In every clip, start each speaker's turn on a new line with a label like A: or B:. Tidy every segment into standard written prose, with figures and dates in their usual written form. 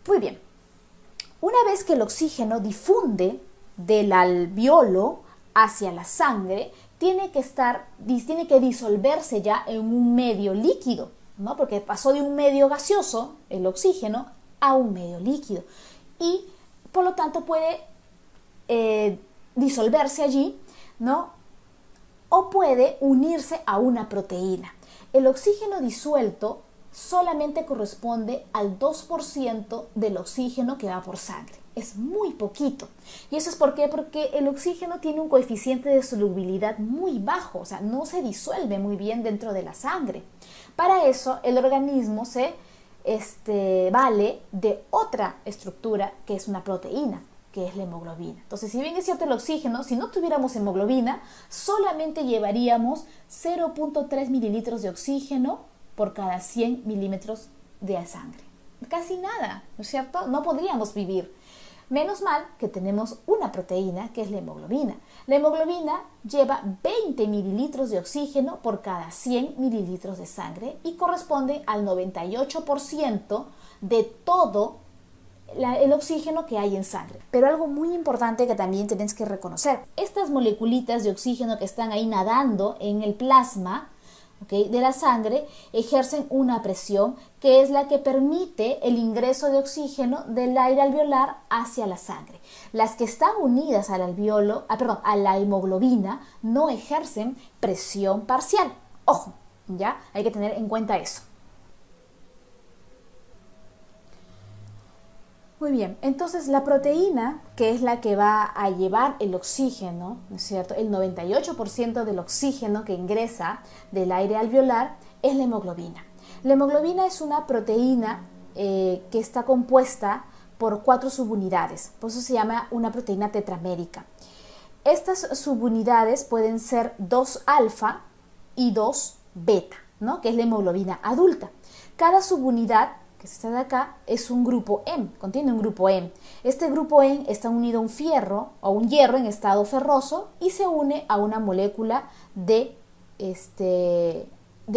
A: Muy bien. Una vez que el oxígeno difunde del alveolo hacia la sangre, tiene que disolverse ya en un medio líquido, ¿no? Porque pasó de un medio gaseoso, el oxígeno, a un medio líquido. Y por lo tanto puede disolverse allí, ¿no? O puede unirse a una proteína. El oxígeno disuelto solamente corresponde al 2% del oxígeno que va por sangre. Es muy poquito. ¿Y eso es por qué? Porque el oxígeno tiene un coeficiente de solubilidad muy bajo, o sea, no se disuelve muy bien dentro de la sangre. Para eso, el organismo se vale de otra estructura que es una proteína, que es la hemoglobina. Entonces, si bien es cierto el oxígeno, si no tuviéramos hemoglobina, solamente llevaríamos 0.3 mililitros de oxígeno por cada 100 milímetros de sangre. Casi nada, ¿no es cierto? No podríamos vivir. Menos mal que tenemos una proteína que es la hemoglobina. La hemoglobina lleva 20 mililitros de oxígeno por cada 100 mililitros de sangre y corresponde al 98% de todo el oxígeno que hay en sangre. Pero algo muy importante que también tienes que reconocer, estas moleculitas de oxígeno que están ahí nadando en el plasma, ¿okay?, de la sangre, ejercen una presión que es la que permite el ingreso de oxígeno del aire alveolar hacia la sangre. Las que están unidas al alveolo, a la hemoglobina, no ejercen presión parcial. Ojo, ¿ya? Hay que tener en cuenta eso. Muy bien, entonces la proteína, que es la que va a llevar el oxígeno, ¿no es cierto? El 98% del oxígeno que ingresa del aire alveolar es la hemoglobina. La hemoglobina es una proteína que está compuesta por 4 subunidades, por eso se llama una proteína tetramérica. Estas subunidades pueden ser 2 alfa y 2 beta, ¿no?, que es la hemoglobina adulta. Cada subunidad que está de acá es un grupo heme, contiene un grupo heme. Este grupo heme está unido a un fierro o un hierro en estado ferroso y se une a una molécula de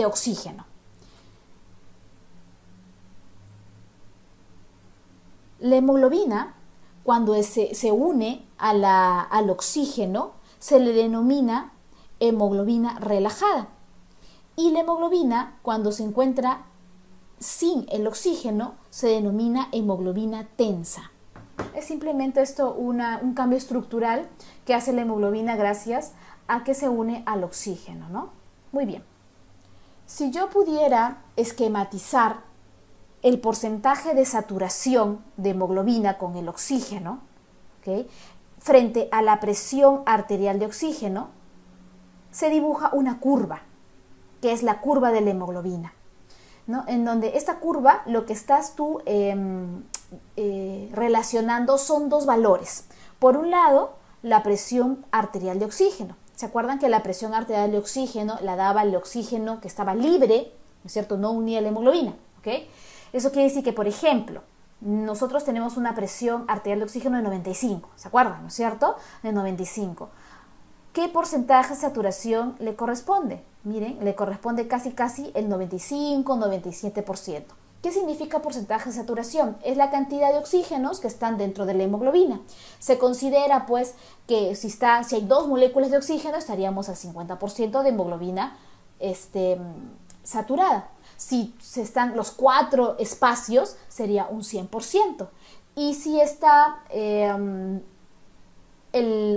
A: oxígeno. La hemoglobina, cuando se une al oxígeno, se le denomina hemoglobina relajada. Y la hemoglobina, cuando se encuentra sin el oxígeno, se denomina hemoglobina tensa. Es simplemente esto un cambio estructural que hace la hemoglobina gracias a que se une al oxígeno, ¿no? Muy bien. Si yo pudiera esquematizar el porcentaje de saturación de hemoglobina con el oxígeno, ¿okay?, frente a la presión arterial de oxígeno, se dibuja una curva, que es la curva de la hemoglobina, ¿no?, en donde esta curva lo que estás tú relacionando son 2 valores. Por un lado, la presión arterial de oxígeno. ¿Se acuerdan que la presión arterial de oxígeno la daba el oxígeno que estaba libre, ¿no es cierto?, no unía la hemoglobina, ¿ok? Eso quiere decir que, por ejemplo, nosotros tenemos una presión arterial de oxígeno de 95, ¿se acuerdan?, ¿no es cierto?, de 95. ¿Qué porcentaje de saturación le corresponde? Miren, le corresponde casi el 95-97%. ¿Qué significa porcentaje de saturación? Es la cantidad de oxígenos que están dentro de la hemoglobina. Se considera, pues, que si hay 2 moléculas de oxígeno, estaríamos al 50% de hemoglobina saturada. Si están los 4 espacios, sería un 100%. Y si está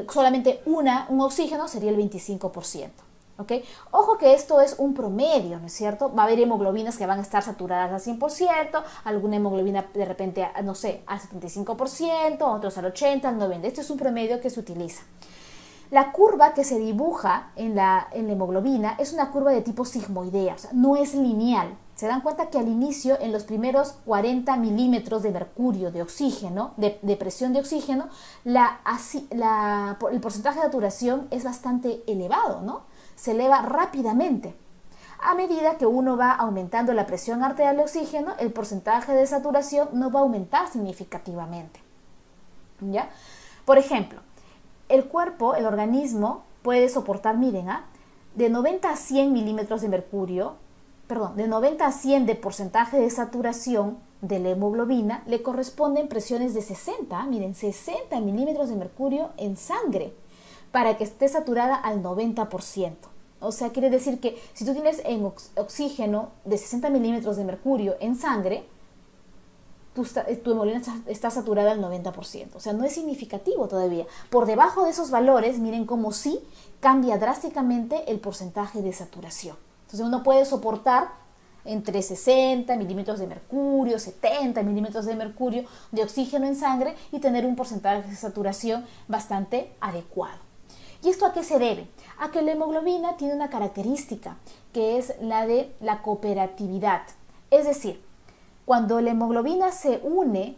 A: solamente un oxígeno, sería el 25%. ¿Okay? Ojo que esto es un promedio, ¿no es cierto? Va a haber hemoglobinas que van a estar saturadas al 100%, alguna hemoglobina de repente, no sé, al 75%, otros al 80%, al 90%. Esto es un promedio que se utiliza. La curva que se dibuja en la hemoglobina es una curva de tipo sigmoidea, o sea, no es lineal. Se dan cuenta que al inicio, en los primeros 40 milímetros de mercurio de oxígeno, de presión de oxígeno, el porcentaje de saturación es bastante elevado, ¿no? Se eleva rápidamente. A medida que uno va aumentando la presión arterial de oxígeno, el porcentaje de saturación no va a aumentar significativamente, ¿ya? Por ejemplo, el cuerpo, el organismo, puede soportar, miren, de 90 a 100 milímetros de mercurio, de 90 a 100 de porcentaje de saturación, de la hemoglobina le corresponden presiones de 60, miren, 60 milímetros de mercurio en sangre para que esté saturada al 90%. O sea, quiere decir que si tú tienes oxígeno de 60 milímetros de mercurio en sangre, tu hemoglobina está saturada al 90%. O sea, no es significativo todavía. Por debajo de esos valores, miren cómo sí cambia drásticamente el porcentaje de saturación. Entonces uno puede soportar entre 60 milímetros de mercurio, 70 milímetros de mercurio de oxígeno en sangre y tener un porcentaje de saturación bastante adecuado. ¿Y esto a qué se debe? A que la hemoglobina tiene una característica que es la de la cooperatividad. Es decir, cuando la hemoglobina se une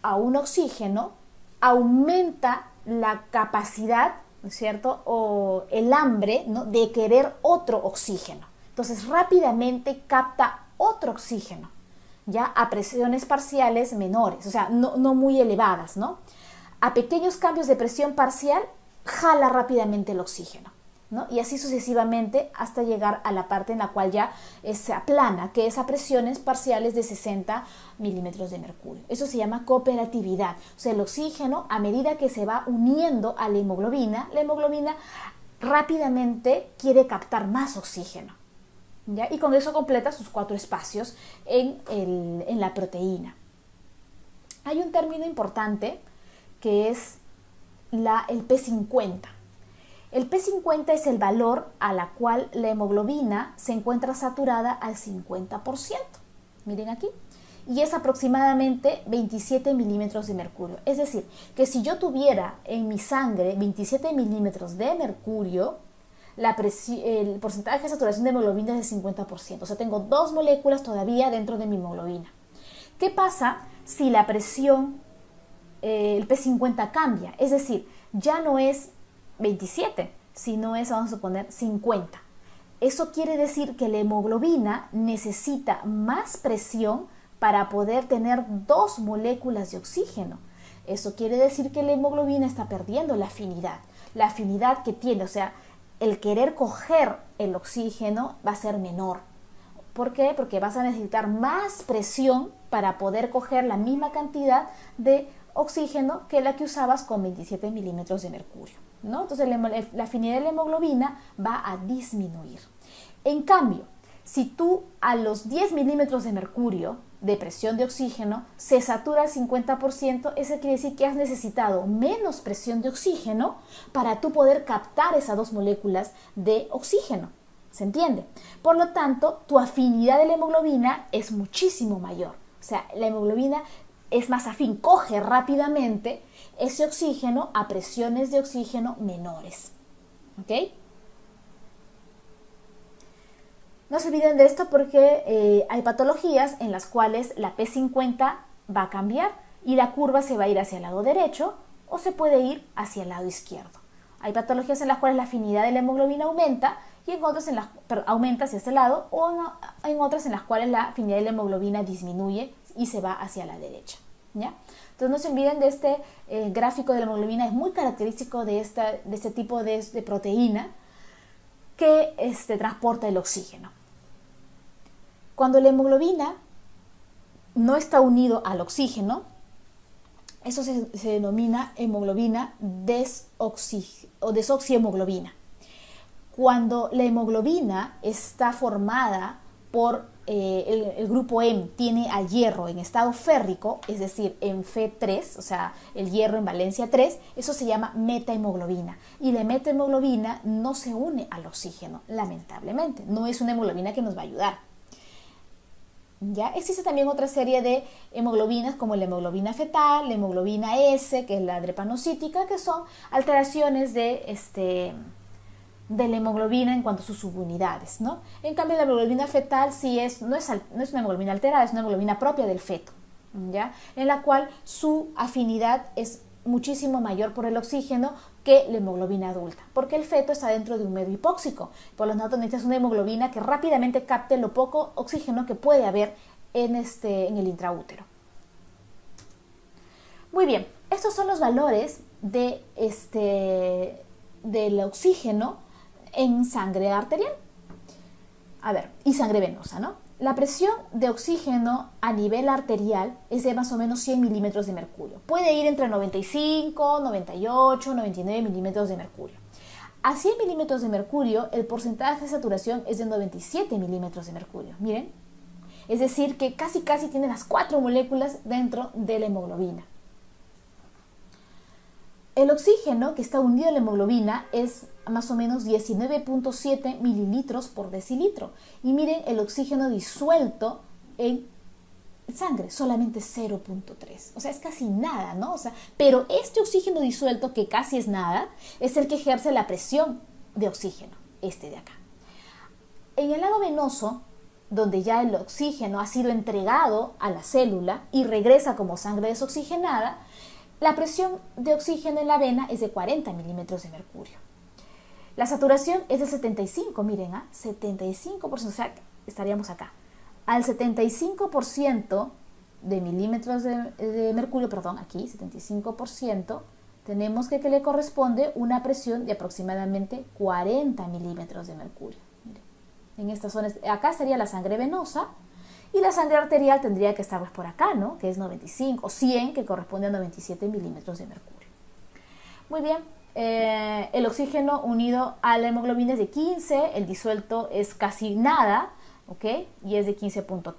A: a un oxígeno, aumenta la capacidad, ¿no es cierto?, o el hambre, ¿no?, de querer otro oxígeno. Entonces rápidamente capta otro oxígeno, ya a presiones parciales menores, o sea, no muy elevadas, ¿no? A pequeños cambios de presión parcial, jala rápidamente el oxígeno, ¿no? Y así sucesivamente hasta llegar a la parte en la cual ya se aplana, que es a presiones parciales de 60 milímetros de mercurio. Eso se llama cooperatividad. O sea, el oxígeno, a medida que se va uniendo a la hemoglobina rápidamente quiere captar más oxígeno, ¿ya? Y con eso completa sus 4 espacios en la proteína. Hay un término importante que es el P50. El P50 es el valor a la cual la hemoglobina se encuentra saturada al 50%. Miren aquí. Y es aproximadamente 27 milímetros de mercurio. Es decir, que si yo tuviera en mi sangre 27 milímetros de mercurio, el porcentaje de saturación de hemoglobina es del 50%. O sea, tengo 2 moléculas todavía dentro de mi hemoglobina. ¿Qué pasa si la presión, el P50 cambia? Es decir, ya no es 27, sino es, vamos a suponer, 50. Eso quiere decir que la hemoglobina necesita más presión para poder tener 2 moléculas de oxígeno. Eso quiere decir que la hemoglobina está perdiendo la afinidad que tiene, o sea, el querer coger el oxígeno va a ser menor. ¿Por qué? Porque vas a necesitar más presión para poder coger la misma cantidad de oxígeno que la que usabas con 27 milímetros de mercurio, ¿no? Entonces la afinidad de la hemoglobina va a disminuir. En cambio, si tú a los 10 milímetros de mercurio de presión de oxígeno se satura al 50%, eso quiere decir que has necesitado menos presión de oxígeno para tú poder captar esas 2 moléculas de oxígeno. ¿Se entiende? Por lo tanto, tu afinidad de la hemoglobina es muchísimo mayor. O sea, la hemoglobina es más afín, coge rápidamente ese oxígeno a presiones de oxígeno menores. ¿Ok? No se olviden de esto porque hay patologías en las cuales la P50 va a cambiar y la curva se va a ir hacia el lado derecho o se puede ir hacia el lado izquierdo. Hay patologías en las cuales la afinidad de la hemoglobina aumenta y en otras aumenta hacia este lado o en otras en las cuales la afinidad de la hemoglobina disminuye y se va hacia la derecha, ¿ya? Entonces no se olviden de este gráfico de la hemoglobina, es muy característico de este tipo de proteína que transporta el oxígeno. Cuando la hemoglobina no está unido al oxígeno, eso se denomina hemoglobina desoxihemoglobina. Cuando la hemoglobina está formada por el grupo M, tiene al hierro en estado férrico, es decir, en Fe3, o sea, el hierro en valencia 3, eso se llama metahemoglobina. Y la metahemoglobina no se une al oxígeno, lamentablemente. No es una hemoglobina que nos va a ayudar. ¿Ya? Existe también otra serie de hemoglobinas como la hemoglobina fetal, la hemoglobina S, que es la drepanocítica, que son alteraciones de la hemoglobina en cuanto a sus subunidades, ¿no? En cambio, la hemoglobina fetal no es una hemoglobina alterada, es una hemoglobina propia del feto, ¿ya? En la cual su afinidad es muchísimo mayor por el oxígeno que la hemoglobina adulta, porque el feto está dentro de un medio hipóxico. Por lo tanto, necesitas una hemoglobina que rápidamente capte lo poco oxígeno que puede haber en el intraútero. Muy bien, estos son los valores del oxígeno en sangre arterial. A ver, y sangre venosa, ¿no? La presión de oxígeno a nivel arterial es de más o menos 100 milímetros de mercurio. Puede ir entre 95, 98, 99 milímetros de mercurio. A 100 milímetros de mercurio, el porcentaje de saturación es de 97 milímetros de mercurio. Miren, es decir, que casi tiene las 4 moléculas dentro de la hemoglobina. El oxígeno que está unido a la hemoglobina es más o menos 19.7 mililitros por decilitro. Y miren, el oxígeno disuelto en sangre, solamente 0.3. O sea, es casi nada, ¿no? O sea, pero este oxígeno disuelto, que casi es nada, es el que ejerce la presión de oxígeno, este de acá. En el lado venoso, donde ya el oxígeno ha sido entregado a la célula y regresa como sangre desoxigenada, la presión de oxígeno en la vena es de 40 milímetros de mercurio. La saturación es de 75, miren, 75%, o sea, estaríamos acá. Al 75% de milímetros de mercurio, perdón, aquí 75%, tenemos que le corresponde una presión de aproximadamente 40 milímetros de mercurio. Miren, en esta zona, acá estaría la sangre venosa, y la sangre arterial tendría que estar pues por acá, ¿no? Que es 95 o 100, que corresponde a 97 milímetros de mercurio. Muy bien, el oxígeno unido a la hemoglobina es de 15, el disuelto es casi nada, ¿ok? Y es de 15.3.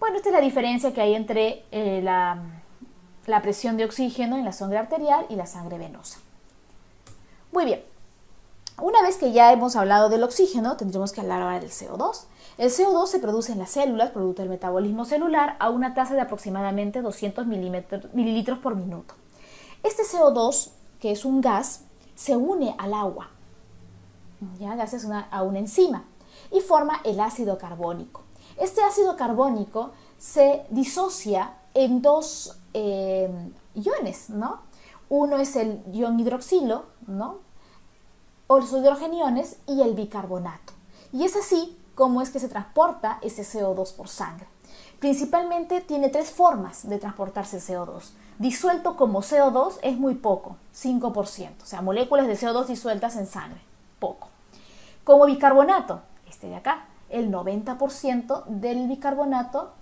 A: Bueno, esta es la diferencia que hay entre la presión de oxígeno en la sangre arterial y la sangre venosa. Muy bien, una vez que ya hemos hablado del oxígeno, tendremos que hablar ahora del CO2. El CO2 se produce en las células, producto del metabolismo celular, a una tasa de aproximadamente 200 mililitros por minuto. Este CO2, que es un gas, se une al agua, ya gracias a una enzima, y forma el ácido carbónico. Este ácido carbónico se disocia en dos iones, ¿no? Uno es el ion hidroxilo, ¿no? O los hidrogeniones, y el bicarbonato. Y es así como es que se transporta ese CO2 por sangre. Principalmente tiene 3 formas de transportarse el CO2. Disuelto como CO2 es muy poco, 5%, o sea, moléculas de CO2 disueltas en sangre, poco. Como bicarbonato, este de acá, el 90% del bicarbonato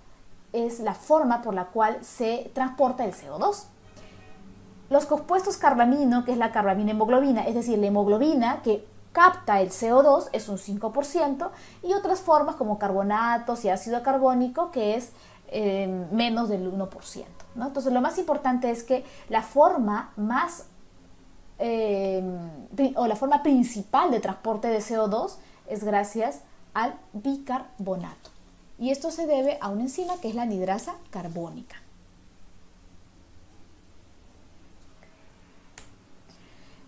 A: es la forma por la cual se transporta el CO2. Los compuestos carbamino, que es la carbamina hemoglobina, es decir, la hemoglobina que capta el CO2 es un 5%, y otras formas como carbonatos y ácido carbónico, que es menos del 1%, ¿no? Entonces, lo más importante es que la forma la forma principal de transporte de CO2 es gracias al bicarbonato. Y esto se debe a una enzima que es la anidrasa carbónica.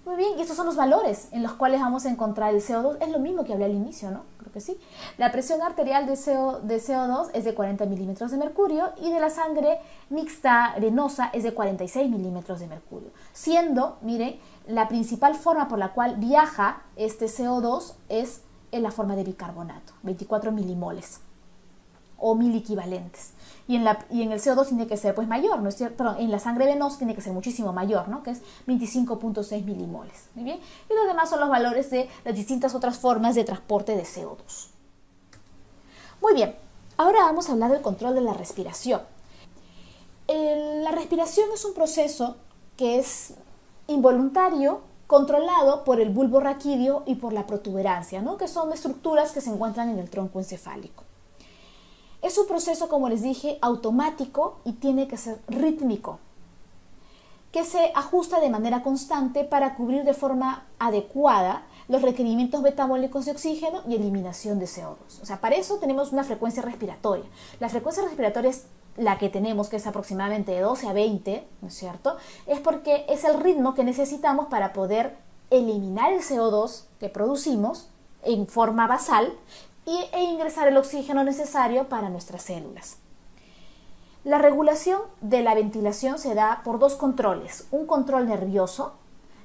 A: Muy bien, y estos son los valores en los cuales vamos a encontrar el CO2. Es lo mismo que hablé al inicio, ¿no? Creo que sí. La presión arterial de CO2 es de 40 milímetros de mercurio, y de la sangre mixta venosa es de 46 milímetros de mercurio. Siendo, miren, la principal forma por la cual viaja este CO2 es en la forma de bicarbonato, 24 milimoles o miliequivalentes. Y en el CO2 tiene que ser pues mayor, ¿no es cierto? Perdón, en la sangre venosa tiene que ser muchísimo mayor, ¿no? Que es 25.6 milimoles. Muy bien. Y los demás son los valores de las distintas otras formas de transporte de CO2. Muy bien. Ahora vamos a hablar del control de la respiración. La respiración es un proceso que es involuntario, controlado por el bulbo raquídeo y por la protuberancia, ¿no? Que son estructuras que se encuentran en el tronco encefálico. Es un proceso, como les dije, automático y tiene que ser rítmico, que se ajusta de manera constante para cubrir de forma adecuada los requerimientos metabólicos de oxígeno y eliminación de CO2. O sea, para eso tenemos una frecuencia respiratoria. La frecuencia respiratoria es la que tenemos, que es aproximadamente de 12 a 20, ¿no es cierto? Es porque es el ritmo que necesitamos para poder eliminar el CO2 que producimos en forma basal e ingresar el oxígeno necesario para nuestras células. La regulación de la ventilación se da por 2 controles, un control nervioso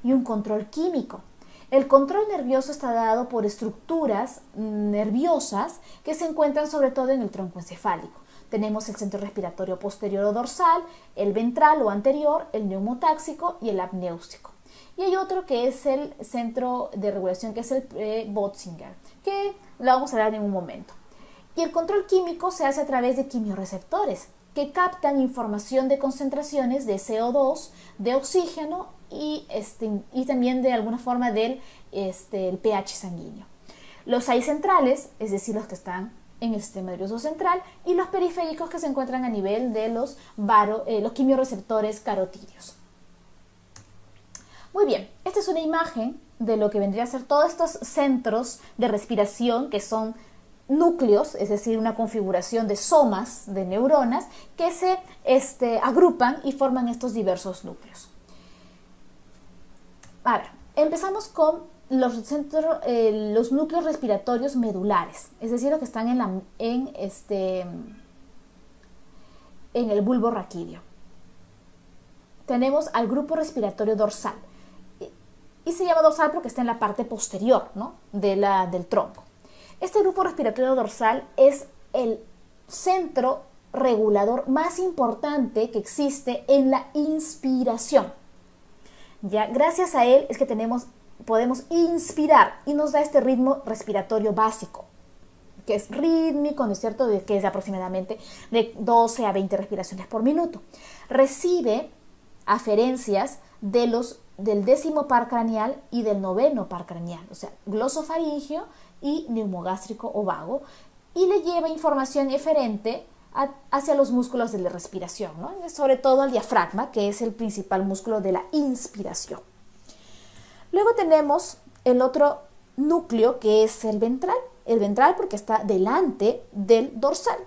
A: y un control químico. El control nervioso está dado por estructuras nerviosas que se encuentran sobre todo en el tronco encefálico. Tenemos el centro respiratorio posterior o dorsal, el ventral o anterior, el neumotáxico y el apnéustico. Y hay otro que es el centro de regulación, que es el Bötzinger, que lo vamos a ver en un momento. Y el control químico se hace a través de quimiorreceptores, que captan información de concentraciones de CO2, de oxígeno y también de alguna forma del el pH sanguíneo. Los hay centrales, es decir, los que están en el sistema nervioso central, y los periféricos que se encuentran a nivel de los quimiorreceptores carotídeos. Muy bien, esta es una imagen de lo que vendría a ser todos estos centros de respiración que son núcleos, es decir, una configuración de somas de neuronas que se agrupan y forman estos diversos núcleos. A ver, empezamos con los núcleos respiratorios medulares, es decir, los que están en el bulbo raquídeo. Tenemos al grupo respiratorio dorsal, y se llama dorsal porque está en la parte posterior, ¿no?, del tronco. Este grupo respiratorio dorsal es el centro regulador más importante que existe en la inspiración. Ya, gracias a él es que podemos inspirar y nos da este ritmo respiratorio básico, que es rítmico, ¿no es cierto?, que es aproximadamente de 12 a 20 respiraciones por minuto. Recibe aferencias del 10º par craneal y del 9º par craneal, o sea, glosofaringeo y neumogástrico o vago, y le lleva información eferente hacia los músculos de la respiración, ¿no?, sobre todo al diafragma, que es el principal músculo de la inspiración. Luego tenemos el otro núcleo, que es el ventral porque está delante del dorsal.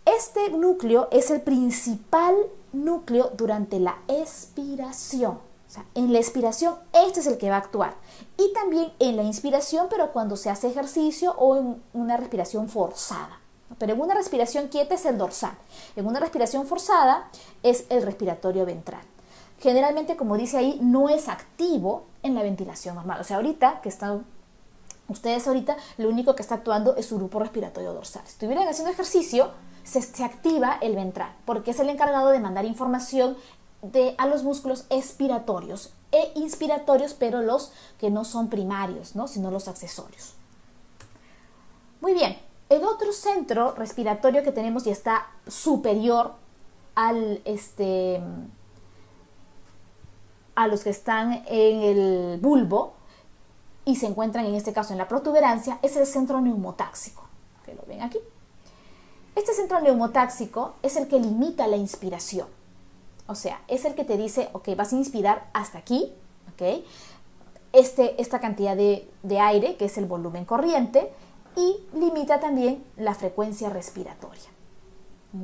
A: Este núcleo es el principal núcleo durante la expiración. O sea, en la expiración este es el que va a actuar, y también en la inspiración, pero cuando se hace ejercicio o en una respiración forzada. Pero en una respiración quieta es el dorsal, en una respiración forzada es el respiratorio ventral. Generalmente, como dice ahí, no es activo en la ventilación normal. O sea, ustedes ahorita lo único que está actuando es su grupo respiratorio dorsal. Si estuvieran haciendo ejercicio, se activa el ventral, porque es el encargado de mandar información a los músculos expiratorios e inspiratorios, pero los que no son primarios, ¿no?, sino los accesorios. Muy bien, el otro centro respiratorio que tenemos y está superior a los que están en el bulbo y se encuentran en este caso en la protuberancia, es el centro neumotáxico, que lo ven aquí. Este centro neumotáxico es el que limita la inspiración. O sea, es el que te dice, ok, vas a inspirar hasta aquí, ok, esta cantidad de aire, que es el volumen corriente, y limita también la frecuencia respiratoria.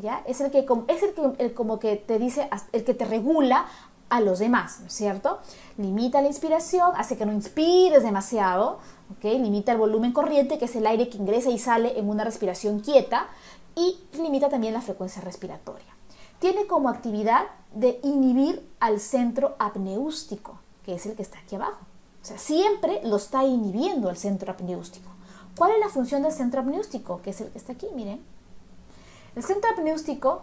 A: ¿Ya? Es el que como que te dice, el que te regula a los demás, ¿no es cierto? Limita la inspiración, hace que no inspires demasiado, ¿ok? Limita el volumen corriente, que es el aire que ingresa y sale en una respiración quieta, y limita también la frecuencia respiratoria. Tiene como actividad de inhibir al centro apneústico, que es el que está aquí abajo. O sea, siempre lo está inhibiendo el centro apneústico. ¿Cuál es la función del centro apneústico? Que es el que está aquí, miren. El centro apneústico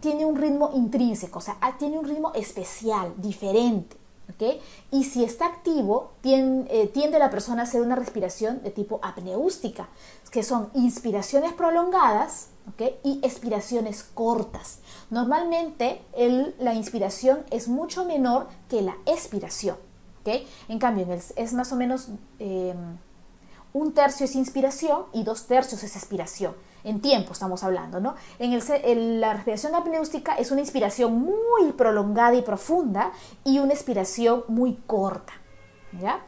A: tiene un ritmo intrínseco, o sea, tiene un ritmo especial, diferente, ¿ok? Y si está activo, tiende la persona a hacer una respiración de tipo apneústica, que son inspiraciones prolongadas, ¿ok?, y expiraciones cortas. Normalmente la inspiración es mucho menor que la expiración, ¿ok? En cambio, es más o menos 1/3 es inspiración y 2/3 es expiración. En tiempo estamos hablando, ¿no? La respiración apneústica es una inspiración muy prolongada y profunda y una expiración muy corta, ¿ya?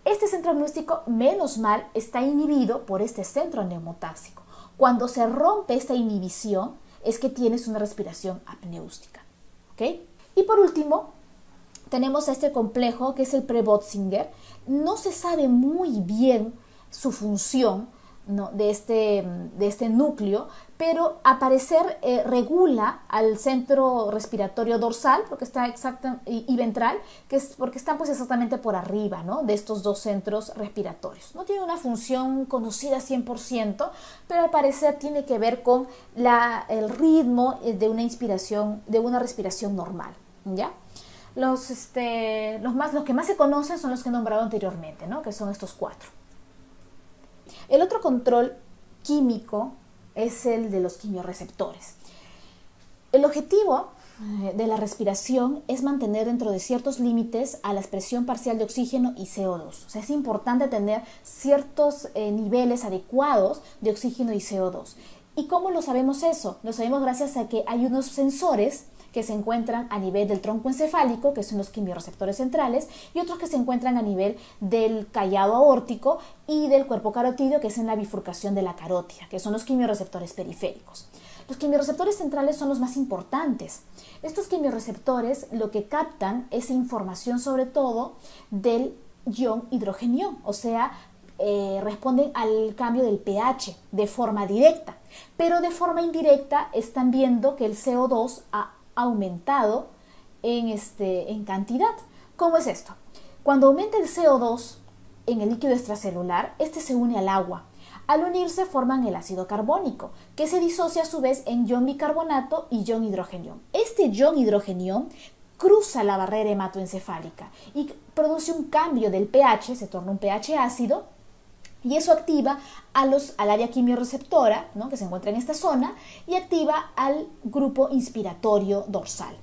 A: Este centro apneústico, menos mal, está inhibido por este centro neumotáxico. Cuando se rompe esta inhibición es que tienes una respiración apneústica, ¿ok? Y por último, tenemos este complejo que es el Prebotzinger. No se sabe muy bien su función, ¿no?, de este núcleo, pero al parecer regula al centro respiratorio dorsal, porque está y ventral, que es porque están pues exactamente por arriba, ¿no?, de estos dos centros respiratorios. No tiene una función conocida 100%, pero al parecer tiene que ver con el ritmo de una inspiración, de una respiración normal, ¿ya? Los que más se conocen son los que he nombrado anteriormente, ¿no?, que son estos 4. El otro control químico es el de los quimiorreceptores. El objetivo de la respiración es mantener dentro de ciertos límites a la expresión parcial de oxígeno y CO2. O sea, es importante tener ciertos niveles adecuados de oxígeno y CO2. ¿Y cómo lo sabemos eso? Lo sabemos gracias a que hay unos sensores que se encuentran a nivel del tronco encefálico, que son los quimiorreceptores centrales, y otros que se encuentran a nivel del callado aórtico y del cuerpo carotídeo, que es en la bifurcación de la carótida, que son los quimiorreceptores periféricos. Los quimiorreceptores centrales son los más importantes. Estos quimiorreceptores lo que captan es información sobre todo del ion hidrogenio, o sea, responden al cambio del pH de forma directa, pero de forma indirecta están viendo que el CO2 ha aumentado en cantidad. ¿Cómo es esto? Cuando aumenta el CO2 en el líquido extracelular, este se une al agua. Al unirse forman el ácido carbónico, que se disocia a su vez en ion bicarbonato y ion hidrogenión. Este ion hidrogenión cruza la barrera hematoencefálica y produce un cambio del pH, se torna un pH ácido, y eso activa al área quimiorreceptora, ¿no?, que se encuentra en esta zona, y activa al grupo inspiratorio dorsal.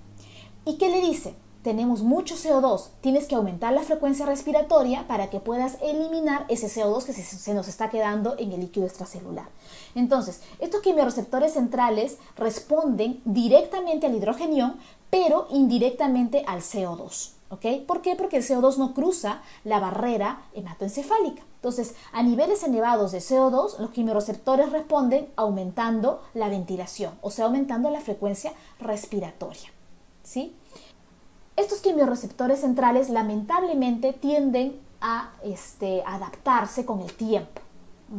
A: ¿Y qué le dice? Tenemos mucho CO2, tienes que aumentar la frecuencia respiratoria para que puedas eliminar ese CO2 que se nos está quedando en el líquido extracelular. Entonces, estos quimiorreceptores centrales responden directamente al hidrogenión, pero indirectamente al CO2. ¿Ok? ¿Por qué? Porque el CO2 no cruza la barrera hematoencefálica. Entonces, a niveles elevados de CO2, los quimiorreceptores responden aumentando la ventilación, o sea, aumentando la frecuencia respiratoria. ¿Sí? Estos quimiorreceptores centrales lamentablemente tienden a adaptarse con el tiempo,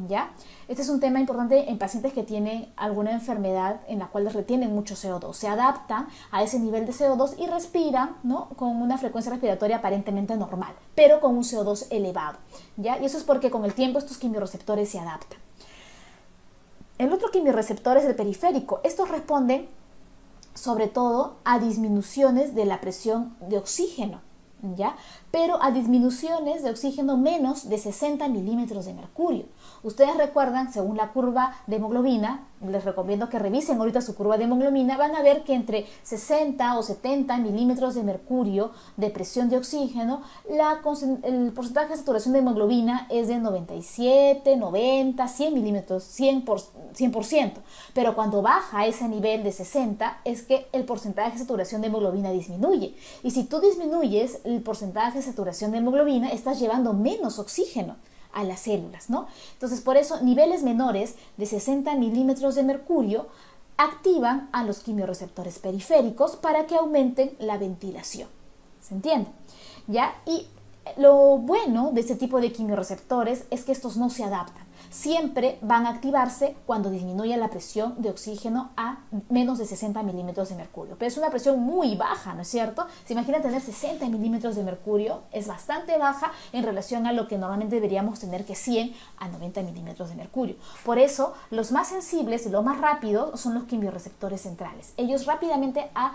A: ¿ya? Este es un tema importante en pacientes que tienen alguna enfermedad en la cual retienen mucho CO2. Se adaptan a ese nivel de CO2 y respiran, ¿no?, con una frecuencia respiratoria aparentemente normal, pero con un CO2 elevado, ¿ya? Y eso es porque con el tiempo estos quimiorreceptores se adaptan. El otro quimiorreceptor es el periférico. Estos responden sobre todo a disminuciones de la presión de oxígeno, ¿ya? Pero a disminuciones de oxígeno menos de 60 milímetros de mercurio. Ustedes recuerdan, según la curva de hemoglobina, les recomiendo que revisen ahorita su curva de hemoglobina, van a ver que entre 60 o 70 milímetros de mercurio de presión de oxígeno, el porcentaje de saturación de hemoglobina es de 97, 90, 100 milímetros, 100%. Pero cuando baja a ese nivel de 60, es que el porcentaje de saturación de hemoglobina disminuye. Y si tú disminuyes el porcentaje de saturación de hemoglobina, estás llevando menos oxígeno a las células, ¿no? Entonces, por eso, niveles menores de 60 milímetros de mercurio activan a los quimiorreceptores periféricos para que aumenten la ventilación. ¿Se entiende? ¿Ya? Y lo bueno de este tipo de quimiorreceptores es que estos no se adaptan. Siempre van a activarse cuando disminuye la presión de oxígeno a menos de 60 milímetros de mercurio. Pero es una presión muy baja, ¿no es cierto? Se imagina tener 60 milímetros de mercurio, es bastante baja en relación a lo que normalmente deberíamos tener, que 100 a 90 milímetros de mercurio. Por eso, los más sensibles y los más rápidos son los quimiorreceptores centrales. Ellos rápidamente a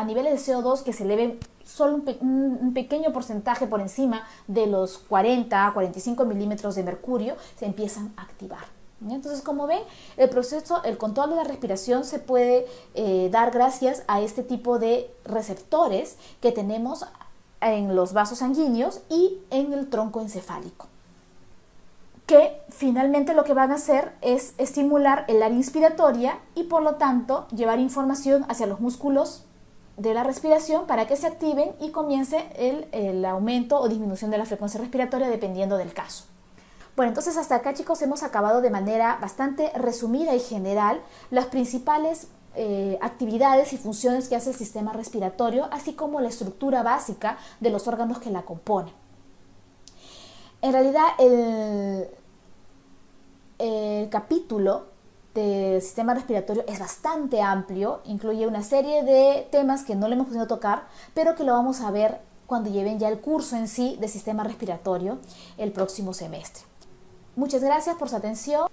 A: niveles de CO2 que se eleven solo un pequeño porcentaje por encima de los 40 a 45 milímetros de mercurio, se empiezan a activar. Entonces, como ven, el control de la respiración se puede dar gracias a este tipo de receptores que tenemos en los vasos sanguíneos y en el tronco encefálico, que finalmente lo que van a hacer es estimular el área inspiratoria y por lo tanto llevar información hacia los músculos de la respiración para que se activen y comience el aumento o disminución de la frecuencia respiratoria dependiendo del caso. Bueno, entonces hasta acá, chicos, hemos acabado de manera bastante resumida y general las principales actividades y funciones que hace el sistema respiratorio, así como la estructura básica de los órganos que la componen. En realidad, el capítulo del sistema respiratorio es bastante amplio, incluye una serie de temas que no le hemos podido tocar, pero que lo vamos a ver cuando lleven ya el curso en sí de sistema respiratorio el próximo semestre. Muchas gracias por su atención.